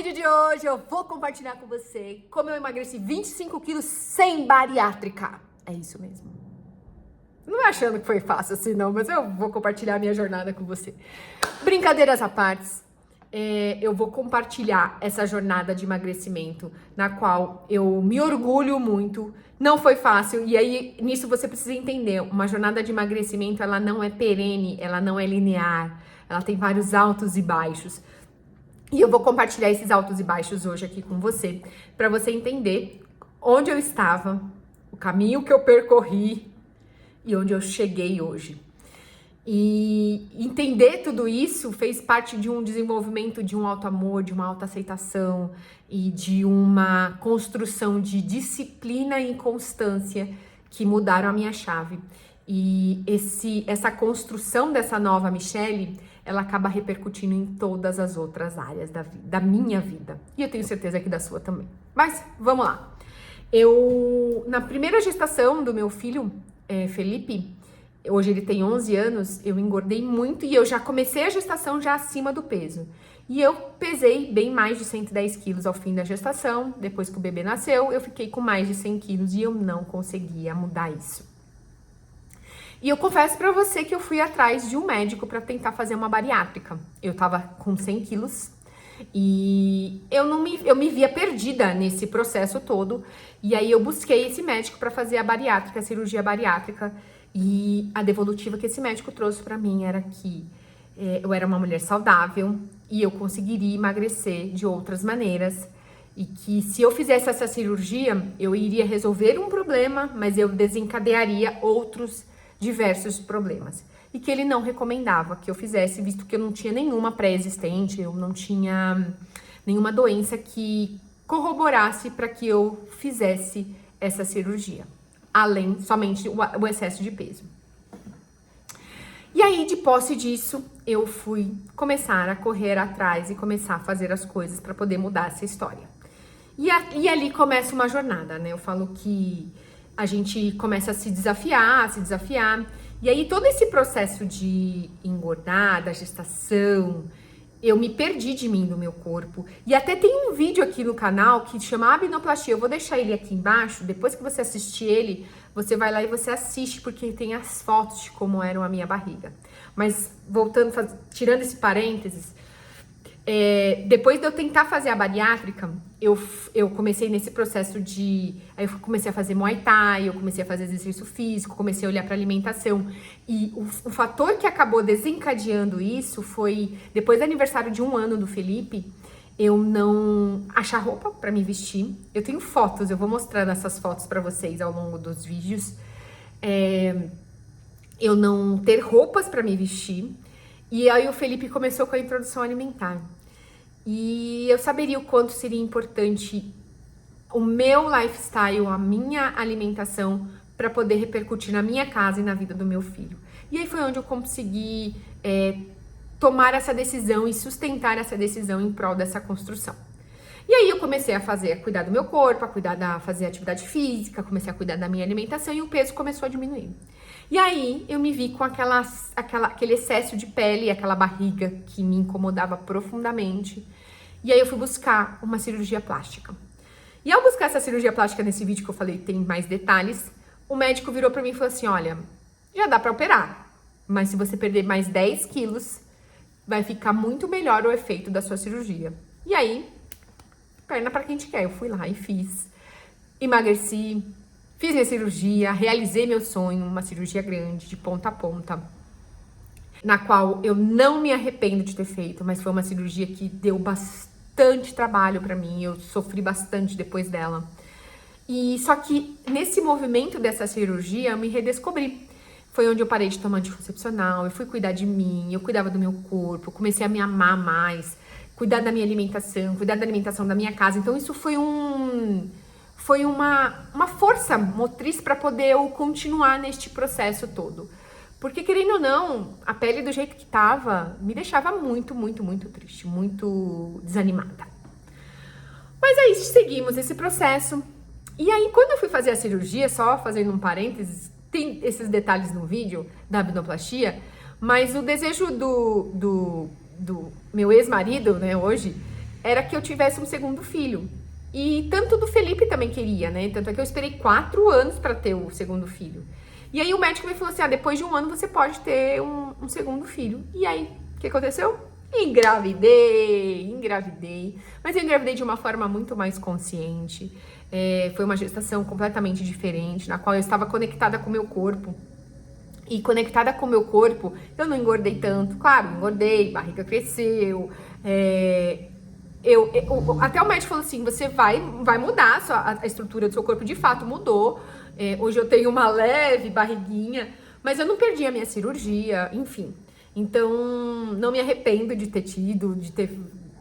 vídeo de hoje eu vou compartilhar com você como eu emagreci 25 quilos sem bariátrica. É isso mesmo. Não é achando que foi fácil assim não, mas eu vou compartilhar a minha jornada com você. Brincadeiras à parte, eu vou compartilhar essa jornada de emagrecimento, na qual eu me orgulho muito. Não foi fácil, e aí nisso você precisa entender, uma jornada de emagrecimento, ela não é perene, ela não é linear, ela tem vários altos e baixos. E eu vou compartilhar esses altos e baixos hoje aqui com você, para você entender onde eu estava, o caminho que eu percorri e onde eu cheguei hoje. E entender tudo isso fez parte de um desenvolvimento de um auto-amor, de uma autoaceitação e de uma construção de disciplina e constância que mudaram a minha chave. E essa construção dessa nova Michelle, ela acaba repercutindo em todas as outras áreas da minha vida. E eu tenho certeza que da sua também. Mas, vamos lá. Na primeira gestação do meu filho, Felipe, hoje ele tem 11 anos, eu engordei muito e eu já comecei a gestação já acima do peso. E eu pesei bem mais de 110 quilos ao fim da gestação. Depois que o bebê nasceu, eu fiquei com mais de 100 quilos e eu não conseguia mudar isso. E eu confesso pra você que eu fui atrás de um médico pra tentar fazer uma bariátrica. Eu tava com 100 quilos e eu me via perdida nesse processo todo. E aí eu busquei esse médico pra fazer a bariátrica, a cirurgia bariátrica. E a devolutiva que esse médico trouxe pra mim era que eu era uma mulher saudável e eu conseguiria emagrecer de outras maneiras. E que se eu fizesse essa cirurgia, eu iria resolver um problema, mas eu desencadearia outros diversos problemas. E que ele não recomendava que eu fizesse, visto que eu não tinha nenhuma pré-existente, eu não tinha nenhuma doença que corroborasse para que eu fizesse essa cirurgia, além somente o excesso de peso. E aí, de posse disso, eu fui começar a correr atrás e começar a fazer as coisas para poder mudar essa história. E ali começa uma jornada, né? Eu falo que a gente começa a se desafiar. E aí, todo esse processo de engordar, da gestação, eu me perdi de mim, do meu corpo. E até tem um vídeo aqui no canal que chama Abnoplastia. Eu vou deixar ele aqui embaixo. Depois que você assistir ele, você vai lá e você assiste, porque tem as fotos de como era a minha barriga. Mas voltando, tirando esse parênteses, depois de eu tentar fazer a bariátrica, eu comecei nesse processo aí eu comecei a fazer Muay Thai, eu comecei a fazer exercício físico, comecei a olhar para alimentação. E o fator que acabou desencadeando isso foi, depois do aniversário de 1 ano do Felipe, eu não achar roupa para me vestir. Eu tenho fotos, eu vou mostrar essas fotos para vocês ao longo dos vídeos. Eu não ter roupas para me vestir. E aí o Felipe começou com a introdução alimentar. E eu saberia o quanto seria importante o meu lifestyle, a minha alimentação, para poder repercutir na minha casa e na vida do meu filho. E aí foi onde eu consegui tomar essa decisão e sustentar essa decisão em prol dessa construção. E aí eu comecei a cuidar do meu corpo, fazer atividade física, comecei a cuidar da minha alimentação e o peso começou a diminuir. E aí eu me vi com aquele excesso de pele, aquela barriga que me incomodava profundamente. E aí eu fui buscar uma cirurgia plástica. E ao buscar essa cirurgia plástica, nesse vídeo que eu falei, tem mais detalhes, o médico virou pra mim e falou assim: olha, já dá pra operar, mas se você perder mais 10 quilos, vai ficar muito melhor o efeito da sua cirurgia. E aí, perna pra quem te quer, eu fui lá e fiz, emagreci, fiz minha cirurgia, realizei meu sonho, uma cirurgia grande, de ponta a ponta, na qual eu não me arrependo de ter feito, mas foi uma cirurgia que deu bastante trabalho pra mim, eu sofri bastante depois dela. E só que nesse movimento dessa cirurgia, eu me redescobri. Foi onde eu parei de tomar anticoncepcional, eu fui cuidar de mim, eu cuidava do meu corpo, comecei a me amar mais, cuidar da minha alimentação, cuidar da alimentação da minha casa. Então isso foi uma força motriz para poder eu continuar neste processo todo. Porque, querendo ou não, a pele do jeito que tava me deixava muito, muito, muito triste, muito desanimada. Mas aí seguimos esse processo. E aí, quando eu fui fazer a cirurgia, só fazendo um parênteses, tem esses detalhes no vídeo da abnoplastia, mas o desejo do meu ex-marido, né, hoje, era que eu tivesse um segundo filho. E tanto do Felipe também queria, né? Tanto é que eu esperei 4 anos para ter o segundo filho. E aí o médico me falou assim, depois de 1 ano você pode ter um segundo filho. E aí, o que aconteceu? Engravidei. Mas eu engravidei de uma forma muito mais consciente. Foi uma gestação completamente diferente, na qual eu estava conectada com o meu corpo. E conectada com o meu corpo, eu não engordei tanto. Claro, engordei, barriga cresceu. Até o médico falou assim, você vai mudar a estrutura do seu corpo. De fato, mudou. Hoje eu tenho uma leve barriguinha, mas eu não perdi a minha cirurgia, enfim. Então, não me arrependo de ter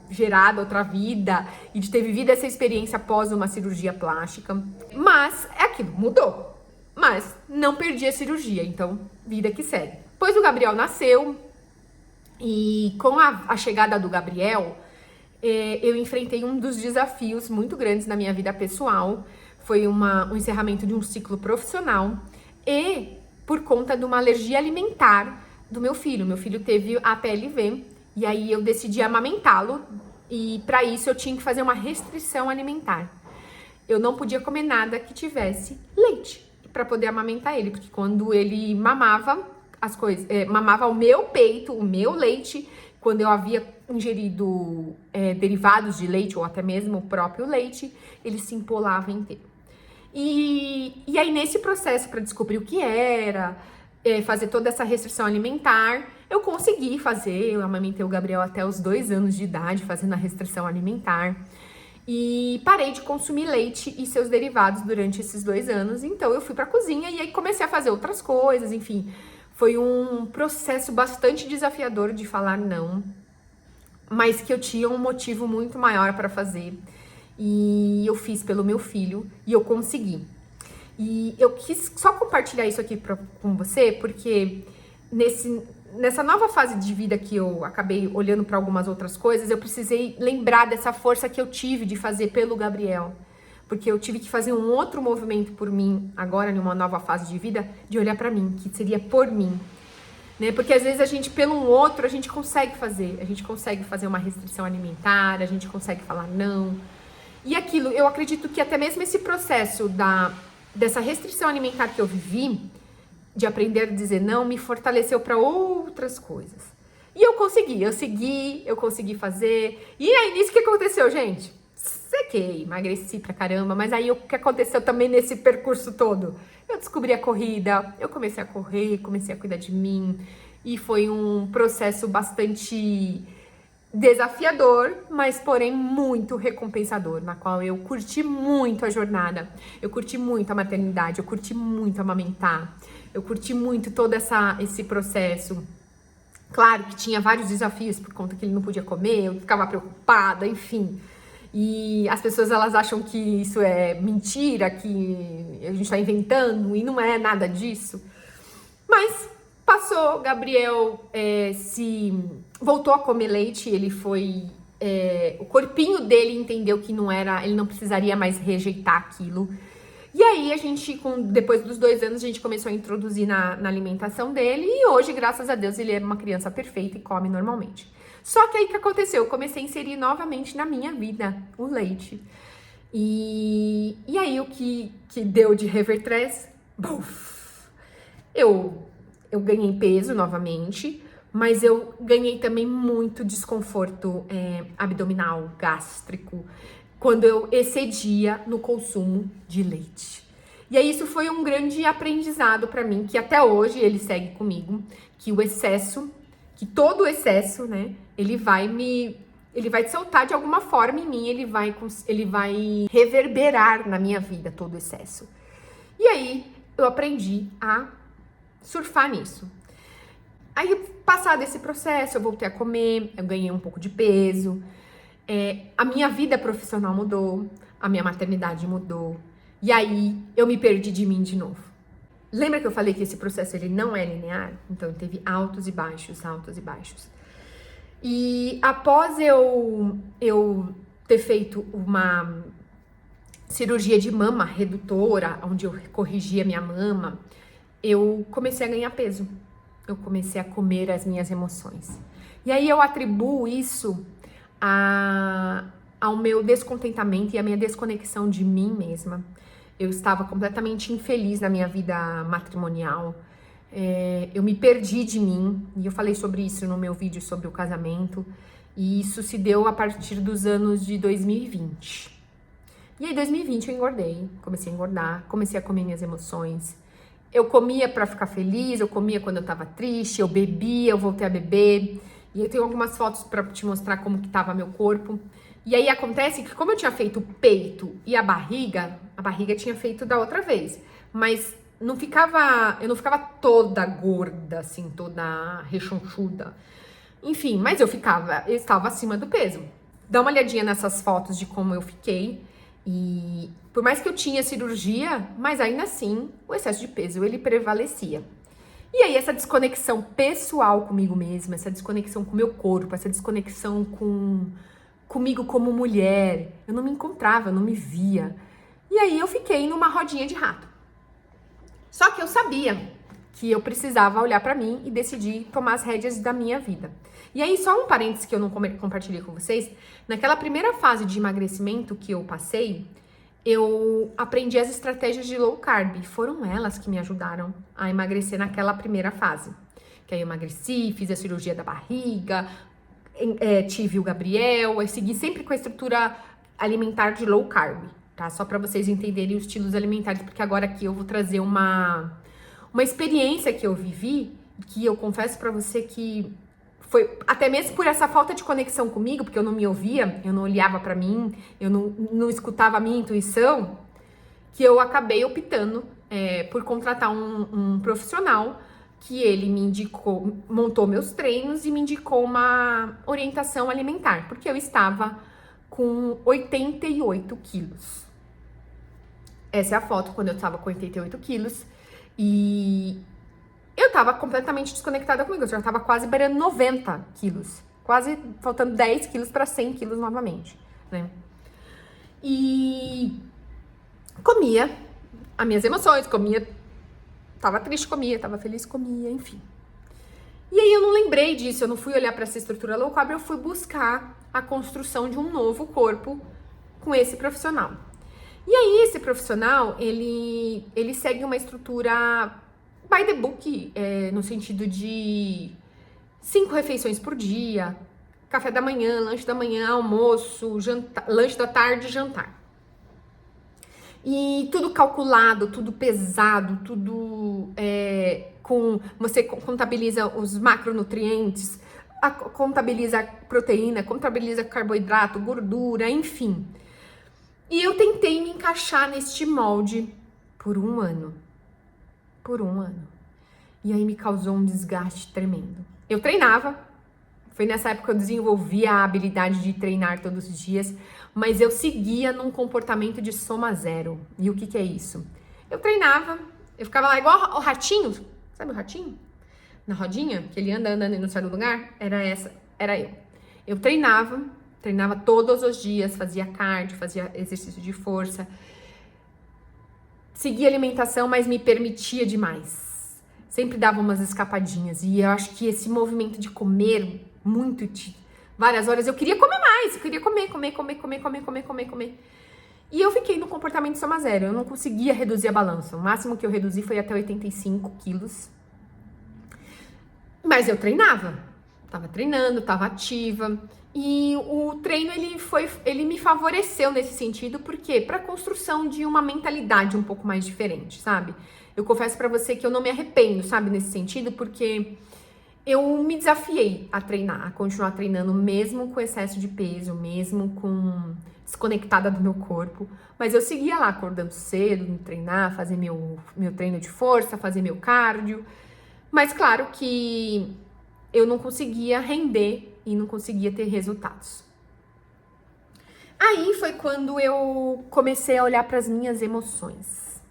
gerado outra vida e de ter vivido essa experiência após uma cirurgia plástica. Mas é aquilo, mudou. Mas não perdi a cirurgia, então vida que segue. Depois o Gabriel nasceu e com a chegada do Gabriel, eu enfrentei um dos desafios muito grandes na minha vida pessoal. Foi um encerramento de um ciclo profissional e por conta de uma alergia alimentar do meu filho. Meu filho teve a PLV e aí eu decidi amamentá-lo e para isso eu tinha que fazer uma restrição alimentar. Eu não podia comer nada que tivesse leite para poder amamentar ele, porque quando ele mamava mamava o meu peito, o meu leite, quando eu havia ingerido derivados de leite ou até mesmo o próprio leite, ele se empolava inteiro. E aí nesse processo para descobrir o que era, fazer toda essa restrição alimentar, eu consegui fazer, eu amamentei o Gabriel até os 2 anos de idade, fazendo a restrição alimentar. E parei de consumir leite e seus derivados durante esses 2 anos. Então eu fui pra cozinha e aí comecei a fazer outras coisas, enfim. Foi um processo bastante desafiador de falar não, mas que eu tinha um motivo muito maior para fazer. E eu fiz pelo meu filho e eu consegui. E eu quis só compartilhar isso aqui com você, porque nessa nova fase de vida que eu acabei olhando para algumas outras coisas, eu precisei lembrar dessa força que eu tive de fazer pelo Gabriel. Porque eu tive que fazer um outro movimento por mim, agora numa nova fase de vida, de olhar para mim, que seria por mim. Né? Porque às vezes a gente, pelo outro, a gente consegue fazer uma restrição alimentar, a gente consegue falar não. E aquilo, eu acredito que até mesmo esse processo dessa restrição alimentar que eu vivi, de aprender a dizer não, me fortaleceu para outras coisas. E eu consegui fazer. E aí, nisso que aconteceu, gente? Sequei, emagreci pra caramba, mas aí o que aconteceu também nesse percurso todo? Eu descobri a corrida, eu comecei a correr, comecei a cuidar de mim, e foi um processo bastante desafiador, mas porém muito recompensador, na qual eu curti muito a jornada, eu curti muito a maternidade, eu curti muito amamentar, eu curti muito todo esse processo. Claro que tinha vários desafios por conta que ele não podia comer, eu ficava preocupada, enfim. E as pessoas, elas acham que isso é mentira, que a gente tá inventando, e não é nada disso. Mas passou, Gabriel voltou a comer leite, ele foi... o corpinho dele entendeu que ele não precisaria mais rejeitar aquilo. E aí, depois dos 2 anos, a gente começou a introduzir na alimentação dele, e hoje, graças a Deus, ele é uma criança perfeita e come normalmente. Só que aí, o que aconteceu? Eu comecei a inserir novamente na minha vida o leite. E aí, o que deu de revertress? Eu ganhei peso novamente, mas eu ganhei também muito desconforto abdominal, gástrico, quando eu excedia no consumo de leite. E aí isso foi um grande aprendizado para mim, que até hoje ele segue comigo, que todo o excesso, né, ele vai te soltar de alguma forma em mim, ele vai reverberar na minha vida todo o excesso. E aí eu aprendi a surfar nisso. Aí, passado esse processo, eu voltei a comer, eu ganhei um pouco de peso, a minha vida profissional mudou, a minha maternidade mudou, e aí eu me perdi de mim de novo. Lembra que eu falei que esse processo ele não é linear? Então teve altos e baixos, altos e baixos. E após eu ter feito uma cirurgia de mama redutora, onde eu corrigia minha mama, eu comecei a ganhar peso. Eu comecei a comer as minhas emoções. E aí eu atribuo isso ao meu descontentamento e à minha desconexão de mim mesma. Eu estava completamente infeliz na minha vida matrimonial. Eu me perdi de mim, e eu falei sobre isso no meu vídeo sobre o casamento, e isso se deu a partir dos anos de 2020. E aí, em 2020, eu engordei, comecei a engordar, comecei a comer minhas emoções. Eu comia pra ficar feliz, eu comia quando eu tava triste, eu bebia, eu voltei a beber. E eu tenho algumas fotos pra te mostrar como que tava meu corpo. E aí acontece que como eu tinha feito o peito e a barriga tinha feito da outra vez. Mas eu não ficava toda gorda, assim, toda rechonchuda. Enfim, mas eu estava acima do peso. Dá uma olhadinha nessas fotos de como eu fiquei. E por mais que eu tinha cirurgia, mas ainda assim, o excesso de peso, ele prevalecia. E aí, essa desconexão pessoal comigo mesma, essa desconexão com o meu corpo, essa desconexão comigo como mulher, eu não me encontrava, eu não me via. E aí, eu fiquei numa rodinha de rato. Só que eu sabia que eu precisava olhar pra mim e decidir tomar as rédeas da minha vida. E aí, só um parênteses que eu não compartilhei com vocês, naquela primeira fase de emagrecimento que eu passei, eu aprendi as estratégias de low carb. Foram elas que me ajudaram a emagrecer naquela primeira fase. Que aí eu emagreci, fiz a cirurgia da barriga, tive o Gabriel, eu segui sempre com a estrutura alimentar de low carb, tá? Só pra vocês entenderem os estilos alimentares, porque agora aqui eu vou trazer uma experiência que eu vivi, que eu confesso pra você que foi até mesmo por essa falta de conexão comigo, porque eu não me ouvia, eu não olhava pra mim, eu não escutava a minha intuição, que eu acabei optando por contratar um profissional que ele me indicou, montou meus treinos e me indicou uma orientação alimentar, porque eu estava com 88 quilos. Essa é a foto quando eu estava com 88 quilos e eu tava completamente desconectada comigo, eu já tava quase beirando 90 quilos, quase faltando 10 quilos para 100 quilos novamente, né? E comia as minhas emoções, tava triste, comia, tava feliz, comia, enfim. E aí eu não lembrei disso, eu não fui olhar para essa estrutura low carb, eu fui buscar a construção de um novo corpo com esse profissional. E aí esse profissional, ele segue uma estrutura by the book, no sentido de 5 refeições por dia, café da manhã, lanche da manhã, almoço, jantar, lanche da tarde, jantar. E tudo calculado, tudo pesado, tudo você contabiliza os macronutrientes, contabiliza proteína, contabiliza carboidrato, gordura, enfim. E eu tentei me encaixar neste molde por um ano. E aí me causou um desgaste tremendo. Eu treinava, foi nessa época que eu desenvolvi a habilidade de treinar todos os dias, mas eu seguia num comportamento de soma zero. E o que é isso? Eu treinava, eu ficava lá igual o ratinho, sabe o ratinho? Na rodinha, que ele anda e não sai do lugar? Era eu. Eu treinava todos os dias, fazia cardio, fazia exercício de força, seguia alimentação, mas me permitia demais. Sempre dava umas escapadinhas. E eu acho que esse movimento de comer muito, várias horas, eu queria comer mais. Eu queria comer. E eu fiquei no comportamento de soma zero. Eu não conseguia reduzir a balança. O máximo que eu reduzi foi até 85 quilos. Mas eu treinava. Tava treinando, tava ativa. E o treino, ele me favoreceu nesse sentido, porque para a construção de uma mentalidade um pouco mais diferente, sabe? Eu confesso para você que eu não me arrependo, sabe, nesse sentido, porque eu me desafiei a treinar, a continuar treinando, mesmo com excesso de peso, mesmo com desconectada do meu corpo. Mas eu seguia lá, acordando cedo, treinar, fazer meu treino de força, fazer meu cardio. Mas claro que eu não conseguia render e não conseguia ter resultados. Aí foi quando eu comecei a olhar para as minhas emoções.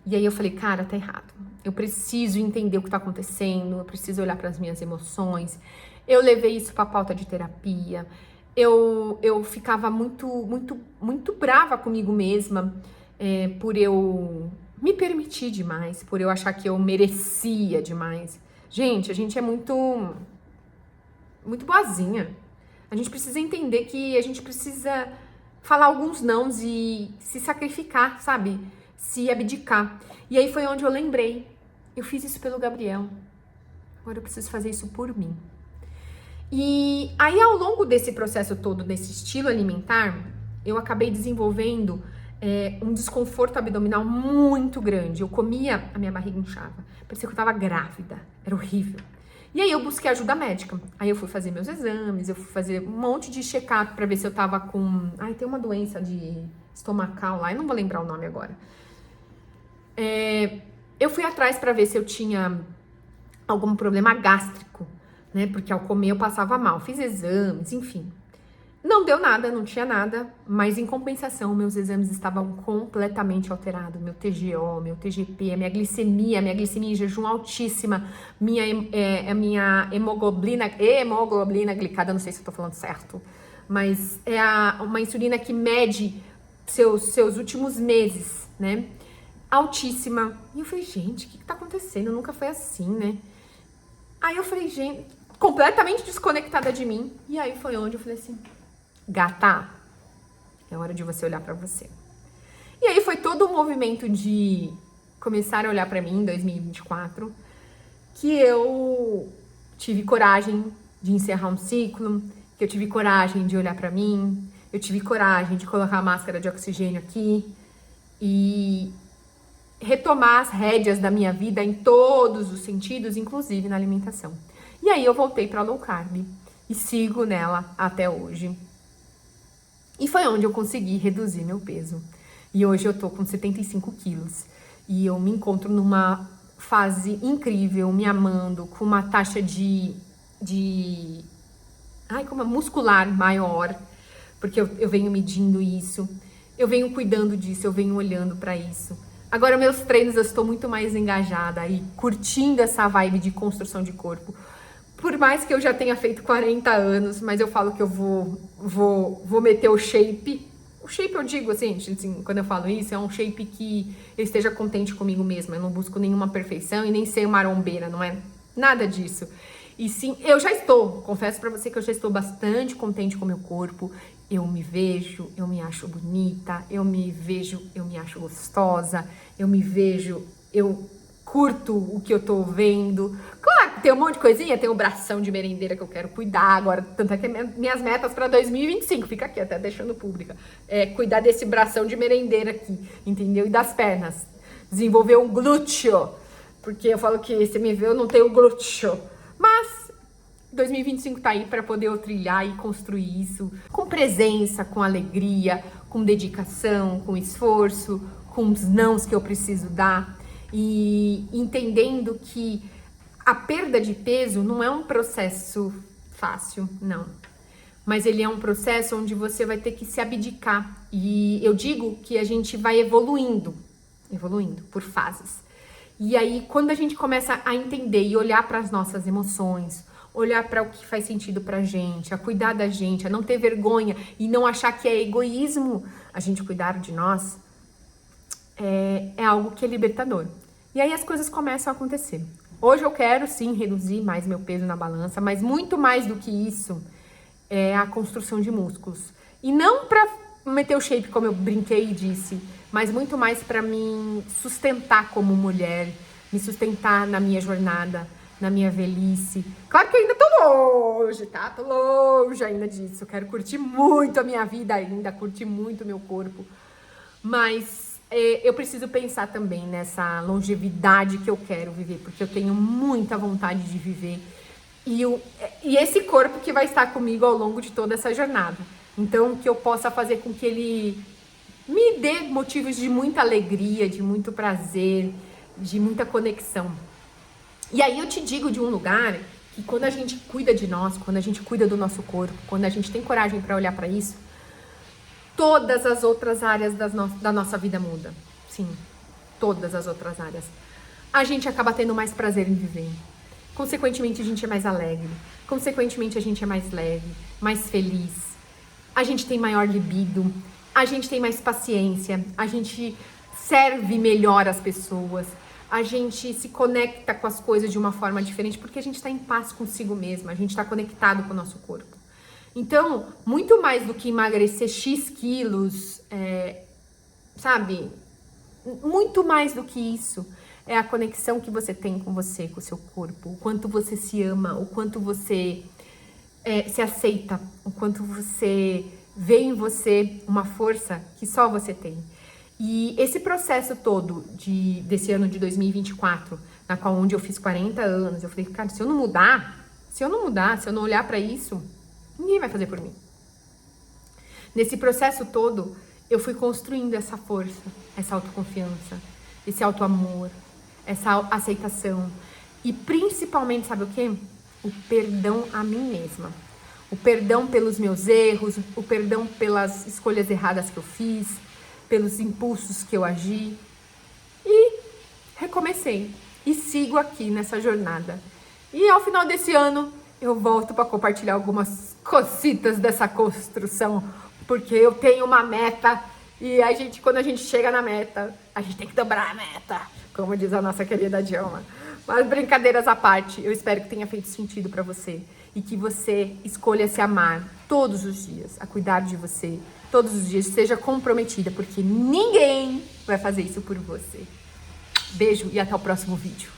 E aí eu falei, cara, tá errado. Eu preciso entender o que tá acontecendo, eu preciso olhar para as minhas emoções. Eu levei isso para pauta de terapia. Eu ficava muito brava comigo mesma, por eu me permitir demais, por eu achar que eu merecia demais. Gente, a gente é muito boazinha. A gente precisa entender que a gente precisa falar alguns nãos e se sacrificar, sabe? Se abdicar. E aí foi onde eu lembrei. Eu fiz isso pelo Gabriel. Agora eu preciso fazer isso por mim. E aí, ao longo desse processo todo, desse estilo alimentar, eu acabei desenvolvendo um desconforto abdominal muito grande. Eu comia, a minha barriga inchava. Parecia que eu tava grávida. Era horrível. E aí eu busquei ajuda médica. Aí eu fui fazer meus exames, eu fui fazer um monte de check-up pra ver se eu tava com... Ai, tem uma doença de estomacal lá, eu não vou lembrar o nome agora. Eu fui atrás pra ver se eu tinha algum problema gástrico, né? Porque ao comer eu passava mal. Fiz exames, enfim. Não deu nada, não tinha nada, mas em compensação, meus exames estavam completamente alterados. Meu TGO, meu TGP, a minha glicemia em jejum altíssima, minha hemoglobina glicada, não sei se eu tô falando certo, mas é uma insulina que mede seus últimos meses, né? Altíssima. E eu falei, gente, o que tá acontecendo? Nunca foi assim, né? Aí eu falei, gente, completamente desconectada de mim. E aí foi onde eu falei assim, gata, é hora de você olhar pra você. E aí foi todo o movimento de começar a olhar pra mim em 2024 que eu tive coragem de encerrar um ciclo, que eu tive coragem de olhar pra mim, eu tive coragem de colocar a máscara de oxigênio aqui e retomar as rédeas da minha vida em todos os sentidos, inclusive na alimentação. E aí eu voltei pra low carb e sigo nela até hoje. E foi onde eu consegui reduzir meu peso. E hoje eu tô com 75 quilos. E eu me encontro numa fase incrível, me amando, com uma taxa muscular maior. Porque eu venho medindo isso, eu venho cuidando disso, eu venho olhando pra isso. Agora, meus treinos, eu estou muito mais engajada e curtindo essa vibe de construção de corpo. Por mais que eu já tenha feito 40 anos, mas eu falo que eu vou meter o shape. O shape eu digo assim, quando eu falo isso, é um shape que eu esteja contente comigo mesma. Eu não busco nenhuma perfeição e nem ser marombeira, não é nada disso. E sim, eu já estou, confesso pra você que eu já estou bastante contente com o meu corpo. Eu me vejo, eu me acho bonita, eu me vejo, eu me acho gostosa, eu me vejo, eu curto o que eu tô vendo. Claro, tem um monte de coisinha, tem o bração de merendeira que eu quero cuidar agora, tanto é que minhas metas para 2025, fica aqui até deixando pública, cuidar desse bração de merendeira aqui, entendeu? E das pernas, desenvolver um glúteo, porque eu falo que você me vê, eu não tenho glúteo, mas 2025 tá aí para poder eu trilhar e construir isso com presença, com alegria, com dedicação, com esforço, com os nãos que eu preciso dar. E entendendo que a perda de peso não é um processo fácil, não. Mas ele é um processo onde você vai ter que se abdicar. E eu digo que a gente vai evoluindo por fases. E aí, quando a gente começa a entender e olhar para as nossas emoções, olhar para o que faz sentido pra gente, a cuidar da gente, a não ter vergonha e não achar que é egoísmo a gente cuidar de nós, é algo que é libertador. E aí as coisas começam a acontecer. Hoje eu quero sim reduzir mais meu peso na balança, mas muito mais do que isso é a construção de músculos. E não pra meter o shape, como eu brinquei e disse, mas muito mais pra me sustentar como mulher, me sustentar na minha jornada, na minha velhice. Claro que eu ainda tô longe, tá? Tô longe ainda disso. Eu quero curtir muito a minha vida ainda, curtir muito o meu corpo. Mas eu preciso pensar também nessa longevidade que eu quero viver, porque eu tenho muita vontade de viver. E esse corpo que vai estar comigo ao longo de toda essa jornada. Então, que eu possa fazer com que ele me dê motivos de muita alegria, de muito prazer, de muita conexão. E aí eu te digo de um lugar que quando a gente cuida de nós, quando a gente cuida do nosso corpo, quando a gente tem coragem para olhar para isso, todas as outras áreas da nossa vida mudam. Sim, todas as outras áreas. A gente acaba tendo mais prazer em viver. Consequentemente, a gente é mais alegre. Consequentemente, a gente é mais leve, mais feliz. A gente tem maior libido. A gente tem mais paciência. A gente serve melhor as pessoas. A gente se conecta com as coisas de uma forma diferente porque a gente está em paz consigo mesma. A gente está conectado com o nosso corpo. Então, muito mais do que emagrecer X quilos, sabe? Muito mais do que isso é a conexão que você tem com você, com o seu corpo, o quanto você se ama, o quanto você se aceita, o quanto você vê em você uma força que só você tem. E esse processo todo desse ano de 2024, na qual onde eu fiz 40 anos, eu falei, cara, se eu não mudar, se eu não olhar pra isso, ninguém vai fazer por mim. Nesse processo todo, eu fui construindo essa força, essa autoconfiança, esse autoamor, essa aceitação. E principalmente, sabe o quê? O perdão a mim mesma. O perdão pelos meus erros, o perdão pelas escolhas erradas que eu fiz, pelos impulsos que eu agi. E recomecei. E sigo aqui nessa jornada. E ao final desse ano, eu volto para compartilhar algumas cositas dessa construção, porque eu tenho uma meta e quando a gente chega na meta, a gente tem que dobrar a meta, como diz a nossa querida Dilma. Mas brincadeiras à parte, eu espero que tenha feito sentido para você e que você escolha se amar todos os dias, a cuidar de você todos os dias, seja comprometida, porque ninguém vai fazer isso por você. Beijo e até o próximo vídeo.